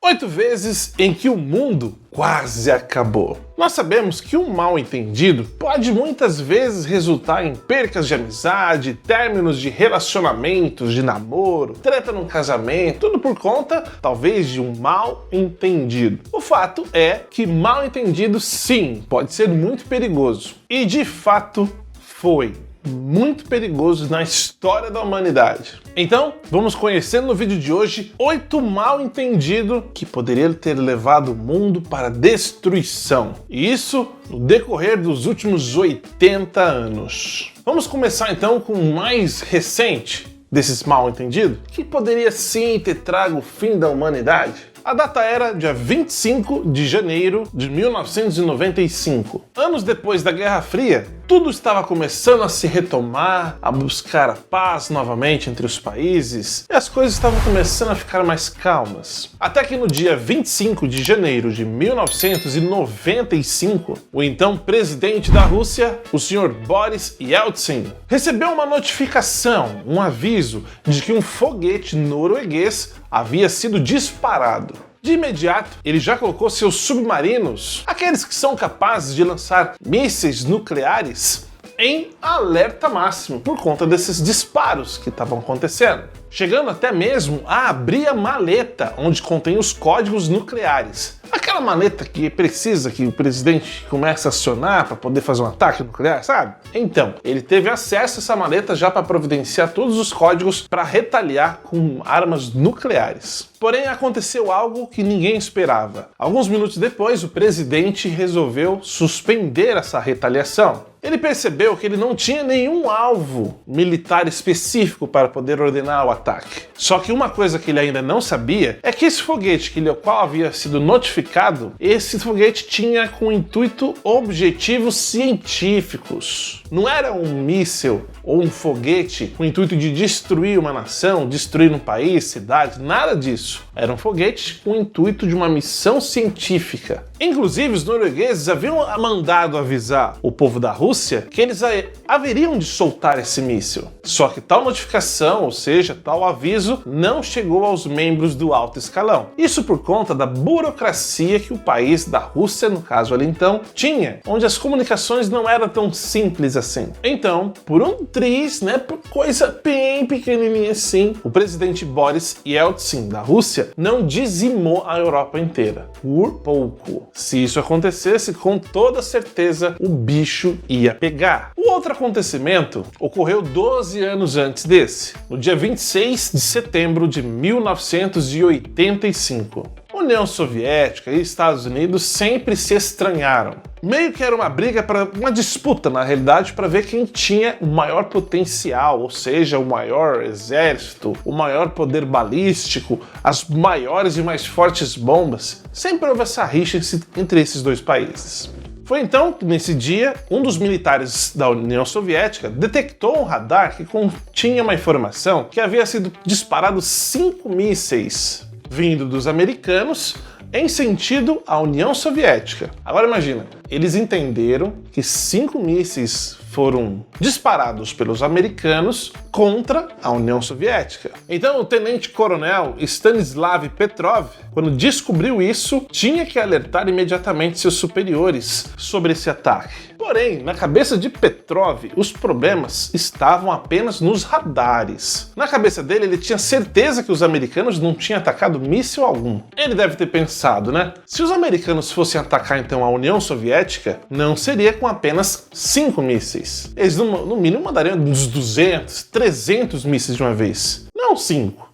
8 vezes em que o mundo quase acabou. Nós sabemos que um mal-entendido pode muitas vezes resultar em percas de amizade, términos de relacionamentos, de namoro, treta num casamento, tudo por conta, talvez, de um mal-entendido. O fato é que mal-entendido, sim, pode ser muito perigoso. E de fato foi muito perigoso na história da humanidade. Então, vamos conhecer no vídeo de hoje 8 mal-entendidos que poderiam ter levado o mundo para a destruição. E isso no decorrer dos últimos 80 anos. Vamos começar então com o mais recente desses mal-entendidos, que poderia sim ter trago o fim da humanidade. A data era dia 25 de janeiro de 1995. Anos depois da Guerra Fria, tudo estava começando a se retomar, a buscar a paz novamente entre os países, e as coisas estavam começando a ficar mais calmas. Até que no dia 25 de janeiro de 1995, o então presidente da Rússia, o Sr. Boris Yeltsin, recebeu uma notificação, um aviso de que um foguete norueguês havia sido disparado. De imediato, ele já colocou seus submarinos, aqueles que são capazes de lançar mísseis nucleares, em alerta máximo por conta desses disparos que estavam acontecendo, chegando até mesmo a abrir a maleta onde contém os códigos nucleares. Aquela maleta que precisa que o presidente comece a acionar para poder fazer um ataque nuclear, sabe? Então, ele teve acesso a essa maleta já para providenciar todos os códigos para retaliar com armas nucleares. Porém, aconteceu algo que ninguém esperava. Alguns minutos depois, o presidente resolveu suspender essa retaliação. Ele percebeu que ele não tinha nenhum alvo militar específico para poder ordenar o ataque. Só que uma coisa que ele ainda não sabia é que esse foguete, o qual havia sido notificado, esse foguete tinha com intuito objetivos científicos. Não era um míssil ou um foguete com o intuito de destruir uma nação, destruir um país, cidade, nada disso. Era um foguete com o intuito de uma missão científica. Inclusive, os noruegueses haviam mandado avisar o povo da Rússia que eles haveriam de soltar esse míssil. Só que tal notificação, ou seja, tal aviso, não chegou aos membros do alto escalão. Isso por conta da burocracia que o país da Rússia, no caso ali então, tinha, onde as comunicações não eram tão simples assim. Então, por um triz, por coisa bem pequenininha assim, o presidente Boris Yeltsin da Rússia não dizimou a Europa inteira. Por pouco. Se isso acontecesse, com toda certeza o bicho ia pegar. O outro acontecimento ocorreu 12 anos antes desse, no dia 26 de setembro de 1985. União Soviética e Estados Unidos sempre se estranharam. Meio que era uma briga, uma disputa na realidade, para ver quem tinha o maior potencial, ou seja, o maior exército, o maior poder balístico, as maiores e mais fortes bombas. Sempre houve essa rixa entre esses dois países. Foi então que, nesse dia, um dos militares da União Soviética detectou um radar que continha uma informação que havia sido disparado 5 mísseis vindo dos americanos em sentido à União Soviética. Agora imagina, eles entenderam que 5 mísseis foram disparados pelos americanos contra a União Soviética. Então o tenente-coronel Stanislav Petrov, quando descobriu isso, tinha que alertar imediatamente seus superiores sobre esse ataque. Porém, na cabeça de Petrov, os problemas estavam apenas nos radares. Na cabeça dele, ele tinha certeza que os americanos não tinham atacado míssil algum. Ele deve ter pensado, se os americanos fossem atacar então a União Soviética, não seria com apenas 5 mísseis. Eles no mínimo mandariam uns 200, 300 mísseis de uma vez. Não 5.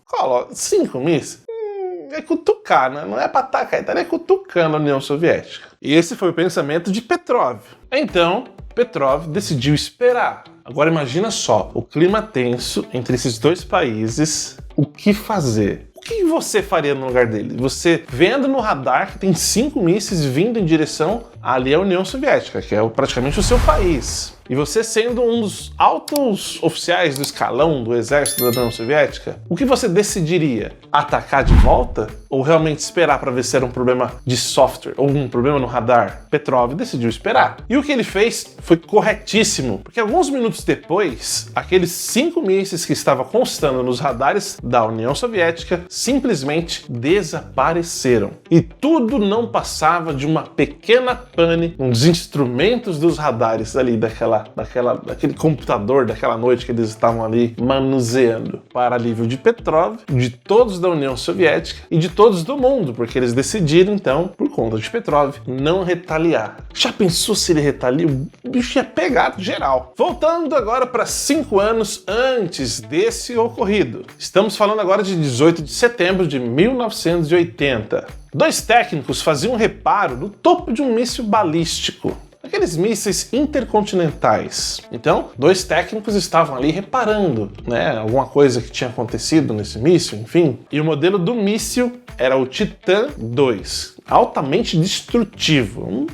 5 mísseis? É cutucar, não é pra atacar, estaria cutucando a União Soviética. E esse foi o pensamento de Petrov. Então, Petrov decidiu esperar. Agora imagina só, o clima tenso entre esses dois países, o que fazer? O que você faria no lugar dele? Você vendo no radar que tem 5 mísseis vindo em direção ali é a União Soviética, que é praticamente o seu país. E você sendo um dos altos oficiais do escalão do exército da União Soviética, o que você decidiria? Atacar de volta? Ou realmente esperar para ver se era um problema de software ou um problema no radar? Petrov decidiu esperar. E o que ele fez foi corretíssimo, porque alguns minutos depois, aqueles 5 mísseis que estavam constando nos radares da União Soviética simplesmente desapareceram. E tudo não passava de uma pequena pane nos instrumentos dos radares ali daquele computador daquela noite que eles estavam ali manuseando. Para alívio de Petrov, de todos da União Soviética e de todos do mundo, porque eles decidiram então, por conta de Petrov, não retaliar. Já pensou se ele retalia? O bicho ia pegar geral. Voltando agora para 5 anos antes desse ocorrido. Estamos falando agora de 18 de setembro de 1980. 2 técnicos faziam um reparo no topo de um míssil balístico. Aqueles mísseis intercontinentais. Então, 2 técnicos estavam ali reparando, alguma coisa que tinha acontecido nesse míssil, enfim. E o modelo do míssil era o Titan II, altamente destrutivo.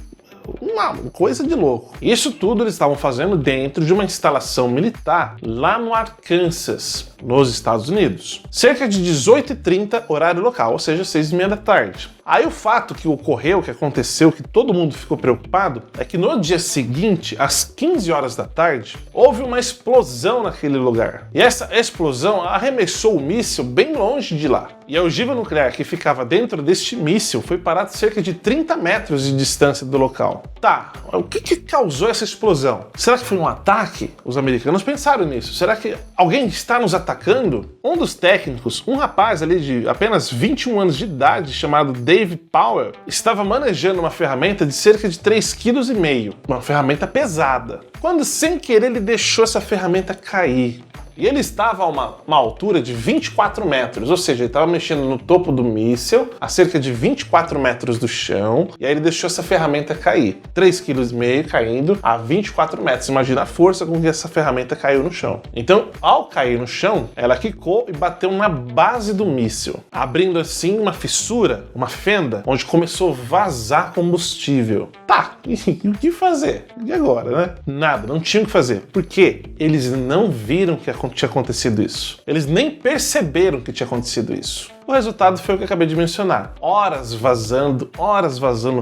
Uma coisa de louco. Isso tudo eles estavam fazendo dentro de uma instalação militar lá no Arkansas, nos Estados Unidos. Cerca de 18h30 horário local, ou seja, 6h30 da tarde. Aí o fato que ocorreu, que aconteceu, que todo mundo ficou preocupado, é que no dia seguinte, às 15 horas da tarde, houve uma explosão naquele lugar. E essa explosão arremessou o míssil bem longe de lá. E a ogiva nuclear que ficava dentro deste míssil foi parada a cerca de 30 metros de distância do local. Tá, o que causou essa explosão? Será que foi um ataque? Os americanos pensaram nisso. Será que alguém está nos atacando? Um dos técnicos, um rapaz ali de apenas 21 anos de idade, chamado Dave Powell, estava manejando uma ferramenta de cerca de 3,5 kg, uma ferramenta pesada, quando sem querer ele deixou essa ferramenta cair. E ele estava a uma altura de 24 metros, ou seja, ele estava mexendo no topo do míssil, a cerca de 24 metros do chão, e aí ele deixou essa ferramenta cair. 3,5 kg caindo a 24 metros. Imagina a força com que essa ferramenta caiu no chão. Então, ao cair no chão, ela quicou e bateu na base do míssil, abrindo assim uma fissura, uma fenda, onde começou a vazar combustível. Tá, e o que fazer? E agora, né? Nada, não tinham o que fazer. Por quê? Eles não viram que tinha acontecido isso. Eles nem perceberam que tinha acontecido isso. O resultado foi o que eu acabei de mencionar. Horas vazando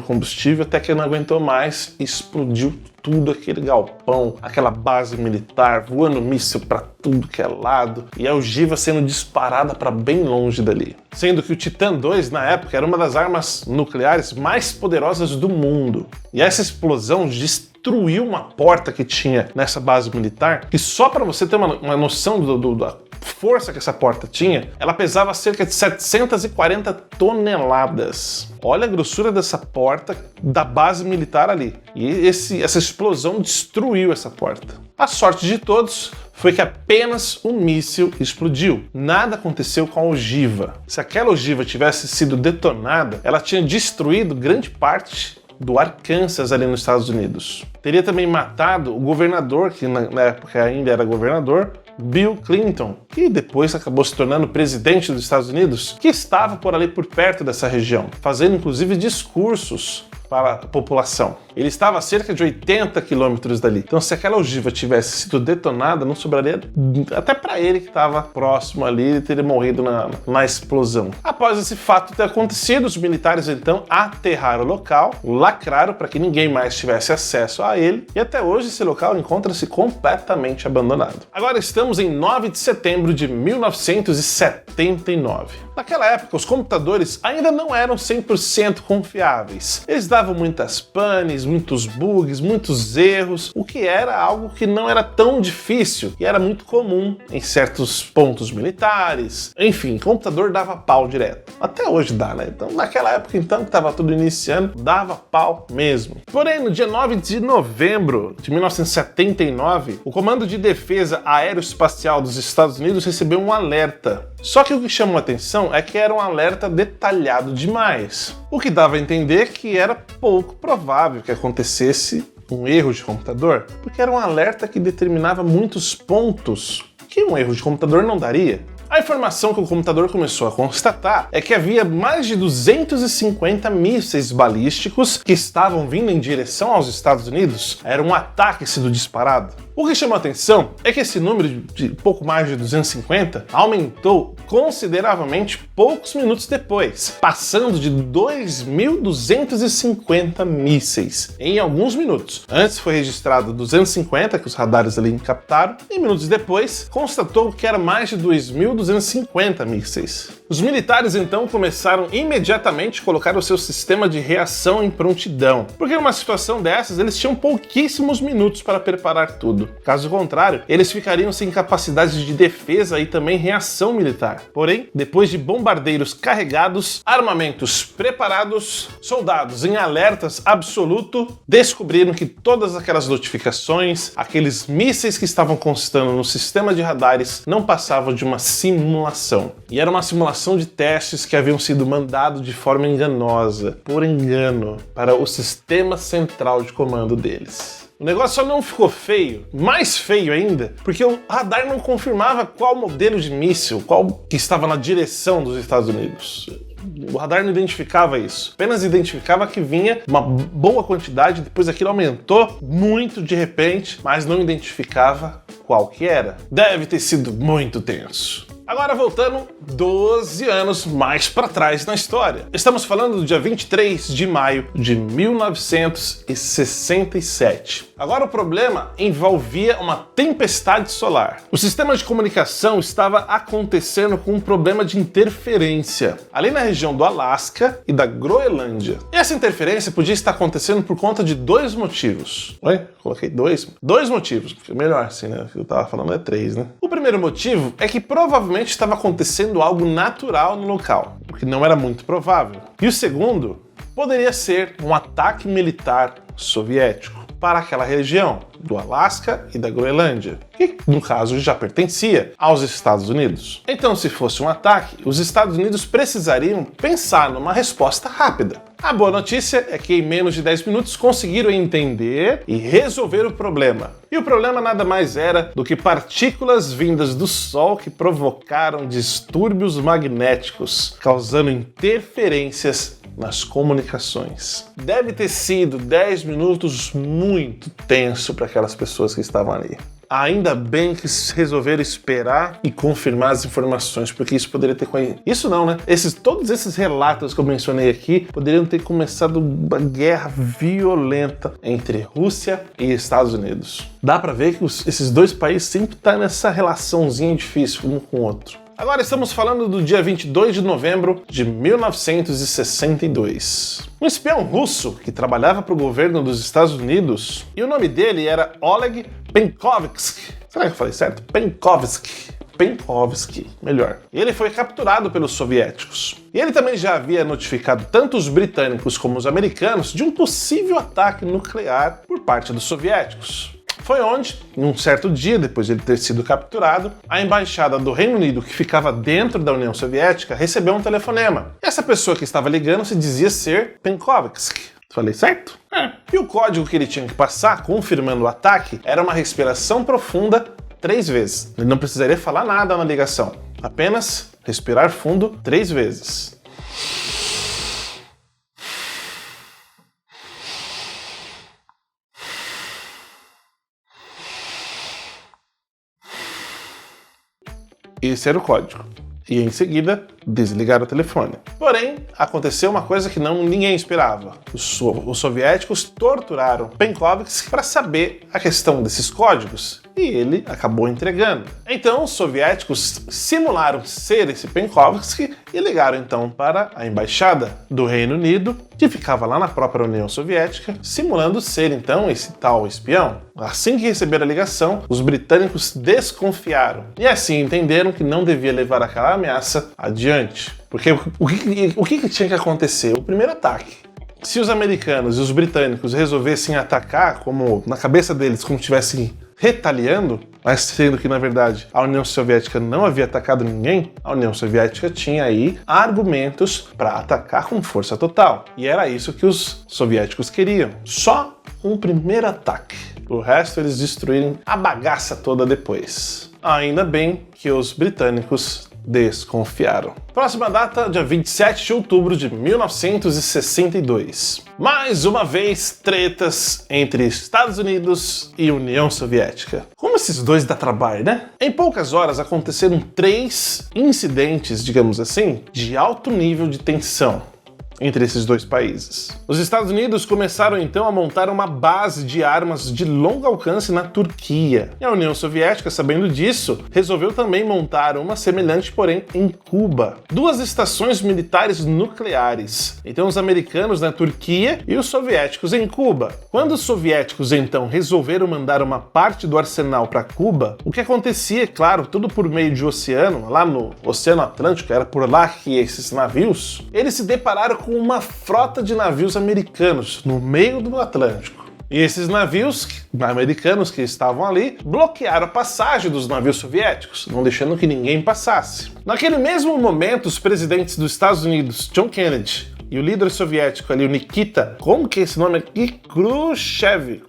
combustível, até que não aguentou mais e explodiu tudo aquele galpão, aquela base militar, voando míssil para tudo que é lado, e a ogiva sendo disparada para bem longe dali. Sendo que o Titan II, na época, era uma das armas nucleares mais poderosas do mundo. E essa explosão destruiu uma porta que tinha nessa base militar, que só para você ter uma noção da força que essa porta tinha, ela pesava cerca de 740 toneladas. Olha a grossura dessa porta da base militar ali. E essa explosão destruiu essa porta. A sorte de todos foi que apenas um míssil explodiu. Nada aconteceu com a ogiva. Se aquela ogiva tivesse sido detonada, ela tinha destruído grande parte do Arkansas ali nos Estados Unidos. Teria também matado o governador, que na época ainda era governador, Bill Clinton, que depois acabou se tornando presidente dos Estados Unidos, que estava por ali por perto dessa região, fazendo inclusive discursos para a população. Ele estava a cerca de 80 quilômetros dali. Então, se aquela ogiva tivesse sido detonada, não sobraria até para ele que estava próximo ali, ele teria morrido na explosão. Após esse fato ter acontecido, os militares então aterraram o local, lacraram para que ninguém mais tivesse acesso a ele, e até hoje esse local encontra-se completamente abandonado. Agora estamos em 9 de setembro de 1979. Naquela época, os computadores ainda não eram 100% confiáveis. Eles davam muitas panes, muitos bugs, muitos erros, o que era algo que não era tão difícil e era muito comum em certos pontos militares. Enfim, o computador dava pau direto. Até hoje dá, né? Então, naquela época, então, que estava tudo iniciando, dava pau mesmo. Porém, no dia 9 de novembro de 1979, o Comando de Defesa Aeroespacial dos Estados Unidos recebeu um alerta. Só que o que chamou a atenção é que era um alerta detalhado demais, o que dava a entender que era pouco provável que acontecesse um erro de computador, porque era um alerta que determinava muitos pontos que um erro de computador não daria. A informação que o computador começou a constatar é que havia mais de 250 mísseis balísticos que estavam vindo em direção aos Estados Unidos. Era um ataque sendo disparado. O que chamou a atenção é que esse número de pouco mais de 250 aumentou consideravelmente poucos minutos depois, passando de 2.250 mísseis em alguns minutos. Antes foi registrado 250 que os radares ali captaram, e minutos depois constatou que era mais de 2.250 mísseis. Os militares então começaram imediatamente a colocar o seu sistema de reação em prontidão, porque numa situação dessas eles tinham pouquíssimos minutos para preparar tudo. Caso contrário, eles ficariam sem capacidade de defesa e também reação militar. Porém, depois de bombardeiros carregados, armamentos preparados, soldados em alertas absoluto, descobriram que todas aquelas notificações, aqueles mísseis que estavam constando no sistema de radares, não passavam de uma simulação. E era uma simulação de testes que haviam sido mandados de forma enganosa, por engano, para o sistema central de comando deles. O negócio só não ficou feio, mais feio ainda, porque o radar não confirmava qual modelo de míssil, qual que estava na direção dos Estados Unidos. O radar não identificava isso, apenas identificava que vinha uma boa quantidade, depois aquilo aumentou muito de repente, mas não identificava qual que era. Deve ter sido muito tenso. Agora voltando 12 anos mais para trás na história. Estamos falando do dia 23 de maio de 1967. Agora o problema envolvia uma tempestade solar. O sistema de comunicação estava acontecendo com um problema de interferência, ali na região do Alasca e da Groenlândia. E essa interferência podia estar acontecendo por conta de dois motivos. Oi? Coloquei dois? Dois motivos, porque melhor assim, né? O que eu tava falando é três, né? O primeiro motivo é que provavelmente estava acontecendo algo natural no local, o que não era muito provável. E o segundo poderia ser um ataque militar soviético para aquela região do Alasca e da Groenlândia, que no caso já pertencia aos Estados Unidos. Então, se fosse um ataque, os Estados Unidos precisariam pensar numa resposta rápida. A boa notícia é que em menos de 10 minutos conseguiram entender e resolver o problema. E o problema nada mais era do que partículas vindas do Sol que provocaram distúrbios magnéticos, causando interferências nas comunicações. Deve ter sido 10 minutos muito tenso para aquelas pessoas que estavam ali. Ainda bem que resolveram esperar e confirmar as informações, porque isso poderia ter... Isso não, né? Todos esses relatos que eu mencionei aqui poderiam ter começado uma guerra violenta entre Rússia e Estados Unidos. Dá pra ver que esses dois países sempre estão nessa relaçãozinha difícil um com o outro. Agora estamos falando do dia 22 de novembro de 1962. Um espião russo que trabalhava para o governo dos Estados Unidos, e o nome dele era Oleg Penkovsky. Será que eu falei certo? Penkovsky, melhor. Ele foi capturado pelos soviéticos. E ele também já havia notificado tanto os britânicos como os americanos de um possível ataque nuclear por parte dos soviéticos. Foi onde, em um certo dia, depois de ele ter sido capturado, a embaixada do Reino Unido, que ficava dentro da União Soviética, recebeu um telefonema. E essa pessoa que estava ligando se dizia ser Penkovsky. Falei certo? E o código que ele tinha que passar, confirmando o ataque, era uma respiração profunda 3 vezes. Ele não precisaria falar nada na ligação, apenas respirar fundo 3 vezes. Esse era o código. E em seguida, desligaram o telefone. Porém, aconteceu uma coisa que ninguém esperava. Os soviéticos torturaram Penkovsky para saber a questão desses códigos. E ele acabou entregando. Então, os soviéticos simularam ser esse Penkovsky e ligaram então para a embaixada do Reino Unido, que ficava lá na própria União Soviética, simulando ser então esse tal espião. Assim que receberam a ligação, os britânicos desconfiaram e assim entenderam que não devia levar aquela ameaça adiante. Porque o que tinha que acontecer? O primeiro ataque. Se os americanos e os britânicos resolvessem atacar, como na cabeça deles, como tivessem retaliando, mas sendo que na verdade a União Soviética não havia atacado ninguém, a União Soviética tinha aí argumentos para atacar com força total. E era isso que os soviéticos queriam. Só um primeiro ataque. O resto eles destruírem a bagaça toda depois. Ainda bem que os britânicos desconfiaram. Próxima data, dia 27 de outubro de 1962. Mais uma vez, tretas entre Estados Unidos e União Soviética. Como esses dois dá trabalho, né? Em poucas horas aconteceram 3 incidentes, digamos assim, de alto nível de tensão entre esses dois países. Os Estados Unidos começaram então a montar uma base de armas de longo alcance na Turquia. E a União Soviética, sabendo disso, resolveu também montar uma semelhante, porém em Cuba. 2 estações militares nucleares. Então os americanos na Turquia e os soviéticos em Cuba. Quando os soviéticos então resolveram mandar uma parte do arsenal para Cuba, o que acontecia, claro, tudo por meio de oceano, lá no Oceano Atlântico, era por lá que esses navios, eles se depararam com uma frota de navios americanos no meio do Atlântico. E esses navios americanos que estavam ali bloquearam a passagem dos navios soviéticos, não deixando que ninguém passasse. Naquele mesmo momento, os presidentes dos Estados Unidos, John Kennedy, e o líder soviético ali, o Nikita, como que é esse nome aqui? Khrushchev.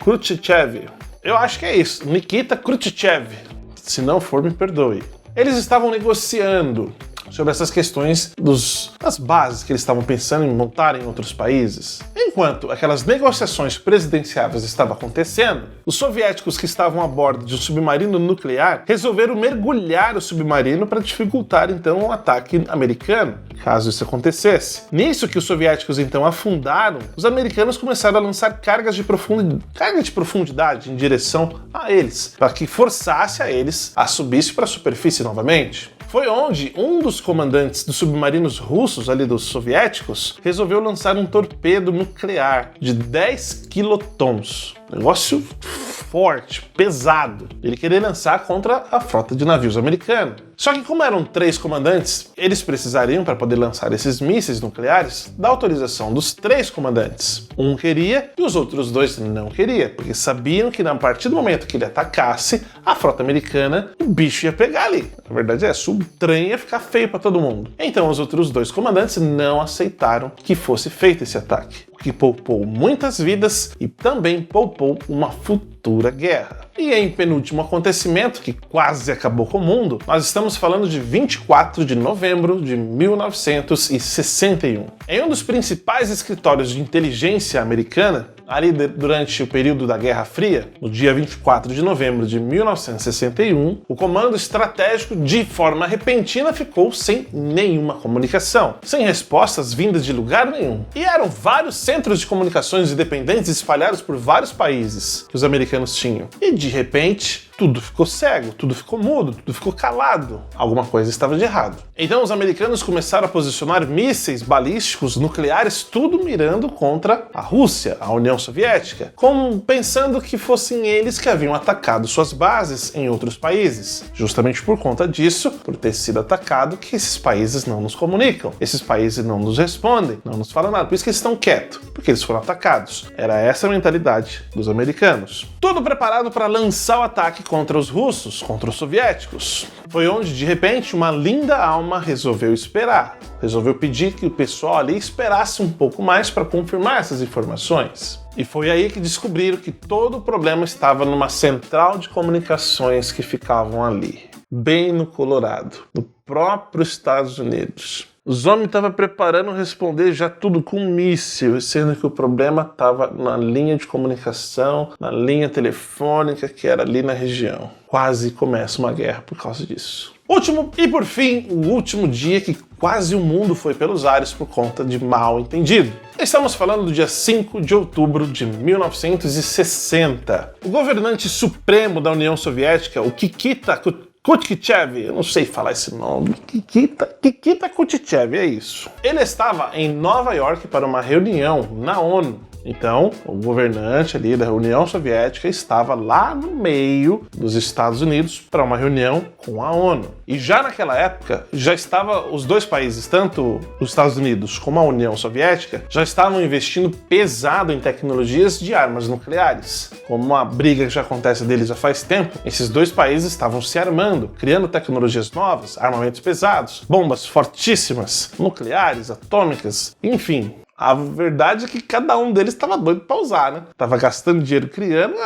Eu acho que é isso, Nikita Khrushchev. Se não for, me perdoe. Eles estavam negociando sobre essas questões das bases que eles estavam pensando em montar em outros países. Enquanto aquelas negociações presidenciáveis estavam acontecendo, os soviéticos que estavam a bordo de um submarino nuclear resolveram mergulhar o submarino para dificultar então o ataque americano, caso isso acontecesse. Nisso que os soviéticos então afundaram, os americanos começaram a lançar carga de profundidade em direção a eles, para que forçasse a eles a subir para a superfície novamente. Foi onde um dos comandantes dos submarinos russos, ali dos soviéticos, resolveu lançar um torpedo nuclear de 10 quilotons. Negócio forte, pesado. Ele queria lançar contra a frota de navios americana. Só que como eram 3 comandantes, eles precisariam, para poder lançar esses mísseis nucleares, da autorização dos 3 comandantes. Um queria e os outros 2 não queriam, porque sabiam que a partir do momento que ele atacasse a frota americana, o bicho ia pegar ali. Na verdade o trem ia ficar feio para todo mundo. Então os outros 2 comandantes não aceitaram que fosse feito esse ataque, o que poupou muitas vidas e também poupou uma futura guerra. E em penúltimo acontecimento, que quase acabou com o mundo, nós estamos falando de 24 de novembro de 1961. Em um dos principais escritórios de inteligência americana, ali durante o período da Guerra Fria, no dia 24 de novembro de 1961, o comando estratégico, de forma repentina, ficou sem nenhuma comunicação, sem respostas vindas de lugar nenhum. E eram vários centros de comunicações independentes espalhados por vários países que os americanos tinham. E de repente, tudo ficou cego, tudo ficou mudo, tudo ficou calado. Alguma coisa estava de errado. Então os americanos começaram a posicionar mísseis balísticos nucleares, tudo mirando contra a Rússia, a União Soviética, como pensando que fossem eles que haviam atacado suas bases em outros países. Justamente por conta disso, por ter sido atacado, que esses países não nos comunicam, esses países não nos respondem, não nos falam nada. Por isso que eles estão quietos, porque eles foram atacados. Era essa a mentalidade dos americanos. Tudo preparado para lançar o ataque contra os russos, contra os soviéticos. Foi onde, de repente, uma linda alma resolveu esperar. Resolveu pedir que o pessoal ali esperasse um pouco mais para confirmar essas informações. E foi aí que descobriram que todo o problema estava numa central de comunicações que ficavam ali, bem no Colorado, no próprio Estados Unidos. Os homens estavam preparando responder já tudo com míssil, sendo que o problema estava na linha de comunicação, na linha telefônica que era ali na região. Quase começa uma guerra por causa disso. Último e por fim, o último dia que quase o mundo foi pelos ares por conta de mal entendido. Estamos falando do dia 5 de outubro de 1960. O governante supremo da União Soviética, o Nikita Khrushchev, eu não sei falar esse nome, Nikita Khrushchev, é isso. Ele estava em Nova York para uma reunião na ONU. Então, o governante ali da União Soviética estava lá no meio dos Estados Unidos para uma reunião com a ONU. E já naquela época, já estava os dois países, tanto os Estados Unidos como a União Soviética, já estavam investindo pesado em tecnologias de armas nucleares. Como uma briga que já acontece deles já faz tempo, esses dois países estavam se armando, criando tecnologias novas, armamentos pesados, bombas fortíssimas, nucleares, atômicas, enfim. A verdade é que cada um deles estava doido para usar, né? Tava gastando dinheiro criando,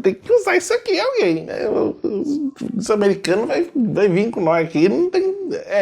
tem que usar isso aqui alguém, né? Os americanos vai vir com nós aqui, não tem...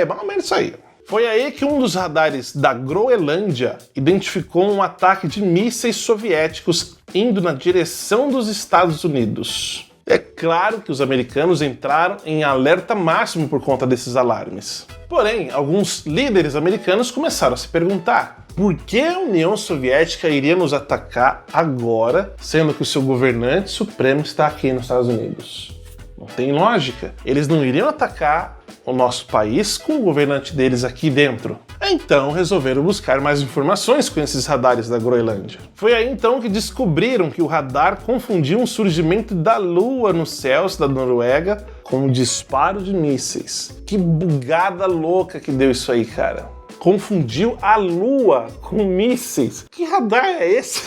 mais ou menos isso aí. Foi aí que um dos radares da Groenlândia identificou um ataque de mísseis soviéticos indo na direção dos Estados Unidos. É claro que os americanos entraram em alerta máximo por conta desses alarmes. Porém, alguns líderes americanos começaram a se perguntar: por que a União Soviética iria nos atacar agora, sendo que o seu governante supremo está aqui nos Estados Unidos? Não tem lógica. Eles não iriam atacar o nosso país com o governante deles aqui dentro. Então resolveram buscar mais informações com esses radares da Groenlândia. Foi aí então que descobriram que o radar confundiu um surgimento da Lua nos céus da Noruega com um disparo de mísseis. Que bugada louca que deu isso aí, cara. Confundiu a Lua com mísseis. Que radar é esse?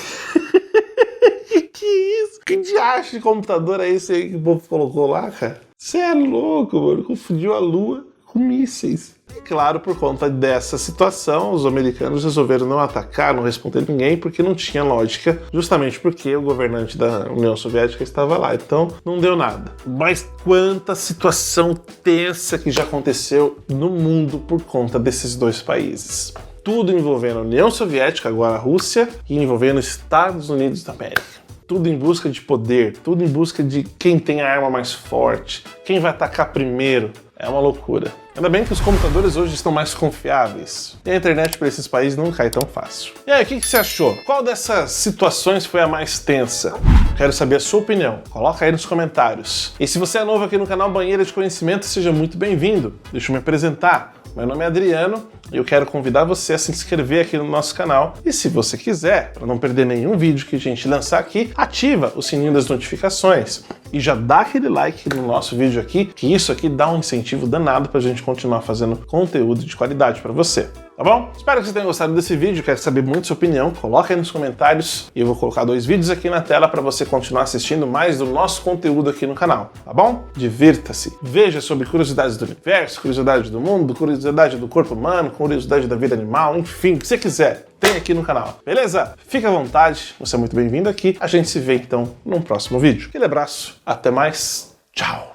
Que isso? Que diacho de computador é esse aí que o povo colocou lá, cara? Você é louco, mano. Confundiu a Lua com mísseis. E claro, por conta dessa situação, os americanos resolveram não atacar, não responder ninguém, porque não tinha lógica, justamente porque o governante da União Soviética estava lá. Então, não deu nada. Mas quanta situação tensa que já aconteceu no mundo por conta desses dois países. Tudo envolvendo a União Soviética, agora a Rússia, e envolvendo os Estados Unidos da América. Tudo em busca de poder, tudo em busca de quem tem a arma mais forte, quem vai atacar primeiro. É uma loucura. Ainda bem que os computadores hoje estão mais confiáveis e a internet para esses países não cai tão fácil. E aí, o que você achou? Qual dessas situações foi a mais tensa? Quero saber a sua opinião. Coloca aí nos comentários. E se você é novo aqui no canal Banheira de Conhecimento, seja muito bem-vindo. Deixa eu me apresentar. Meu nome é Adriano e eu quero convidar você a se inscrever aqui no nosso canal. E se você quiser, para não perder nenhum vídeo que a gente lançar aqui, ativa o sininho das notificações e já dá aquele like no nosso vídeo aqui, que isso aqui dá um incentivo danado para a gente continuar fazendo conteúdo de qualidade para você. Tá bom? Espero que você tenha gostado desse vídeo, quero saber muito sua opinião, coloca aí nos comentários e eu vou colocar 2 vídeos aqui na tela para você continuar assistindo mais do nosso conteúdo aqui no canal, tá bom? Divirta-se, veja sobre curiosidades do universo, curiosidades do mundo, curiosidade do corpo humano, curiosidade da vida animal, enfim, o que você quiser, tem aqui no canal, beleza? Fica à vontade, você é muito bem-vindo aqui, a gente se vê então num próximo vídeo. Aquele abraço, até mais, tchau!